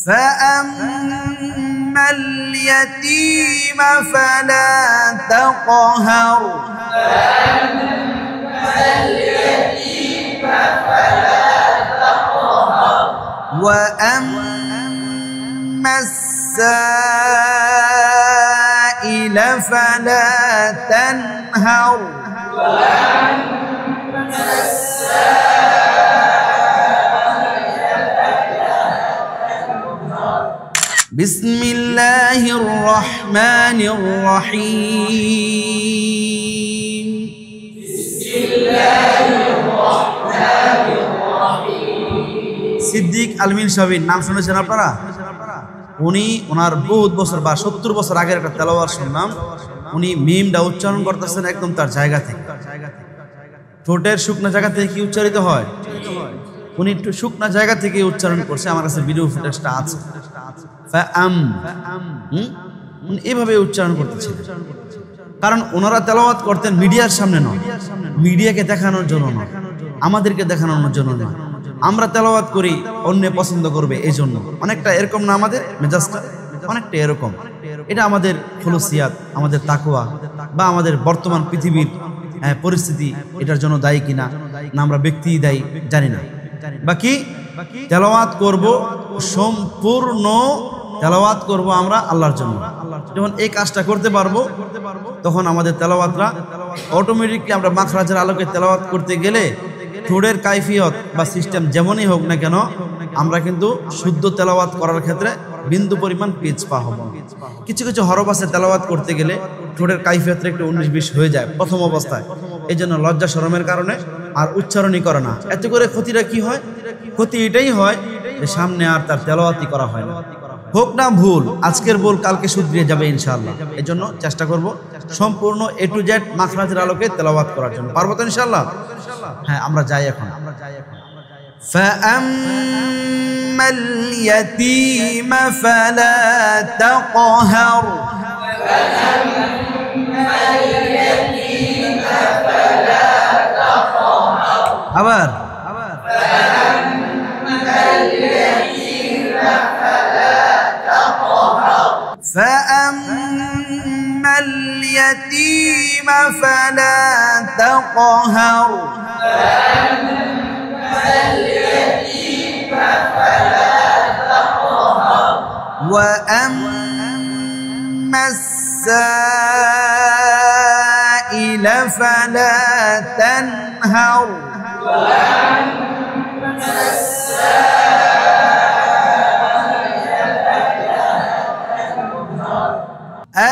فأما اليتيم فلا تقهر وأما السائل فلا تنهر بسم الله الرحمن الرحيم بسم الله الرحمن الرحيم সিদ্দিক আলমিন সাহেবের নাম শুনেছেন আপনারা? উনি ওনার বহুত বছর বা 70 বছর আগের একটা তেলাওয়াত শুনলাম। উনি মিমটা উচ্চারণ করতেছেন একদম তার জায়গা থেকে। ঠোঁটের শুকনা জায়গা থেকে কি উচ্চারিত হয়? উনি একটু শুকনা জায়গা থেকে উচ্চারণ করছে। আমার কাছে ভিডিও ফুটেজটা আছে। উনি এভাবে উচ্চারণ করতেছিলেন, কারণ ওনারা তেলাওয়াত করতেন মিডিয়ার সামনে নয়, মিডিয়াকে দেখানোর জন্য নয়, আমাদেরকে দেখানোর জন্য নয়। আমরা তেলাওয়াত করি অন্য পছন্দ করবে এই জন্য। অনেকটা এরকম না আমাদের মেজাজটা? অনেকটা এরকম। এটা আমাদের খুলুসিয়াত, আমাদের তাকওয়া বা আমাদের বর্তমান পৃথিবীর পরিস্থিতি এটার জন্য দায়ী কিনা, না আমরা ব্যক্তিই দায়ী জানি না। বাকি তেলাওয়াত করব, সম্পূর্ণ তেলাওয়াত করব আমরা আল্লাহর জন্য। যখন এই কাজটা করতে পারবো তখন আমাদের তেলাওয়াতরা অটোমেটিকলি, আমরা মাখরাজের আলোকে তেলাওয়াত করতে গেলে ঠোঁটের কাইফিয়ত বা সিস্টেম যেমনই হোক না কেন, আমরা কিন্তু শুদ্ধ তেলাওয়াত করার ক্ষেত্রে বিন্দু পরিমাণ পিছপা হব। কিছু কিছু হরফ আছে তেলাওয়াত করতে গেলে ঠোঁটের কাইফিয়তটা একটু 19-20 হয়ে যায় প্রথম অবস্থায়। এই জন্য লজ্জা শরমের কারণে আর উচ্চারণই করে না। এতে করে ক্ষতিটা কি হয়? ক্ষতি এটাই হয় যে সামনে আর তার তেলাওয়াতই করা হয় না। হোক না ভুল, আজকের ভুল কালকে শুধরিয়ে যাবে ইনশাআল্লাহ। এই জন্য চেষ্টা করব সম্পূর্ণ A to Z মাখরাজের আলোকে তেলাওয়াত করার জন্য। পারবো তো ইনশাআল্লাহ? হ্যাঁ, আমরা যাই এখন। فأما اليتيم فلا تقهر আবার فأما اليتيم فلا تقهر وأما السائل فلا تنهر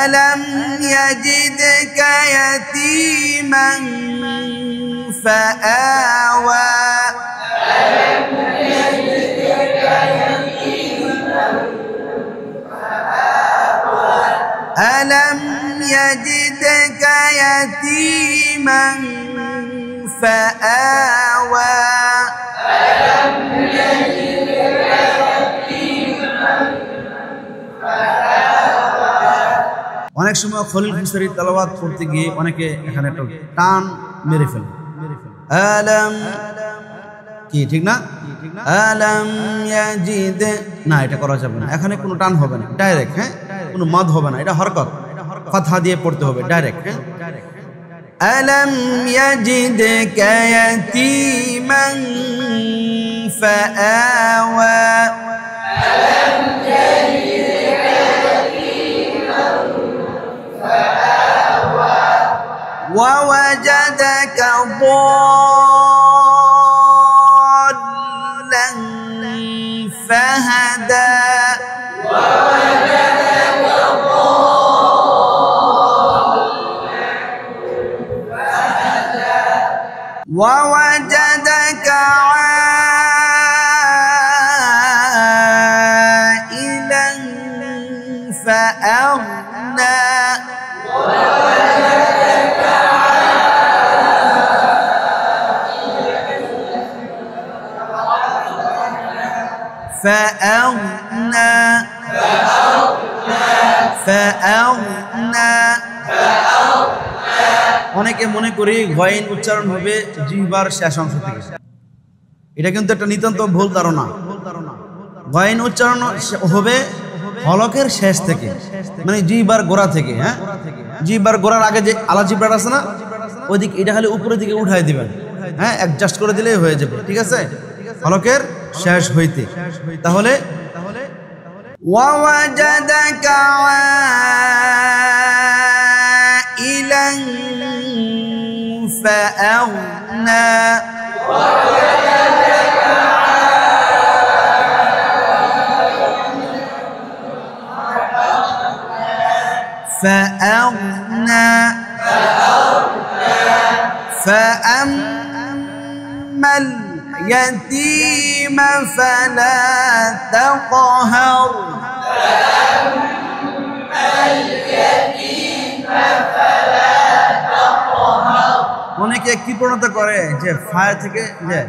ألم يجدك يتيما فآوى ألم يجدك يتيما فآوى অনেক সময় খলিল হুসাইরি তেলাওয়াত করতে গিয়ে অনেকে এখানে একটা টান মেরে ফেলে। আলম কি ঠিক না? আলম ইয়াজিদ না, এটা করা যাবে না। এখানে কোনো টান হবে না, ডাইরেক্ট। হ্যাঁ, কোনো মদ হবে না, এটা হরকত, ফাতহা দিয়ে পড়তে হবে ডাইরেক্ট। হ্যাঁ, আলম ইয়াজিদকা ইয়াতীমান ফাআওয়া আলম ইয়াজিদকা ইয়াতীমান ফাআওয়া ওয়া ওয়াজাদাকা ضالًا فهدى ووجدك عائلا فأغنى অনেকে মনে করি গয়েন উচ্চারণ হবে জিহ্বার শেষ অংশ থেকে। এটা কিন্তু একটা নিতান্ত ভুল ধারণা। গইন উচ্চারণ হবে হলকের শেষ থেকে, মানে জিহ্বার গোড়া থেকে। হ্যাঁ, জিহ্বার গোড়ার আগে যে আলা জিহ্বাটা আছে না, ওইদিকে এটা খালি উপরের দিকে উঠাই দিবেন। হ্যাঁ, অ্যাডজাস্ট করে দিলেই হয়ে যাবে। ঠিক আছে, হলকের শেষ হইতে। তাহলে ওয়াওয়াজাদাকা আইলান ফাআগনা, فأغنى فأما اليتيم فلا تقهر অনেকে কি প্রণতা করে যে ফায়া থেকে যে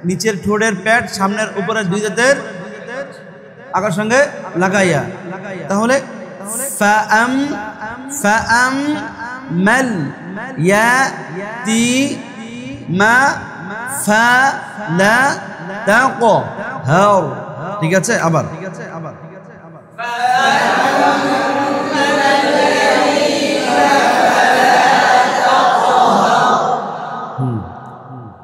নিচের ঠোঁটের পেট সামনের উপরে দুই দাঁতের আগার সঙ্গে লাগাইয়া, তাহলে ফাআম্মাল ইয়াতীমা ফালা তাকহার। ঠিক আছে, আবার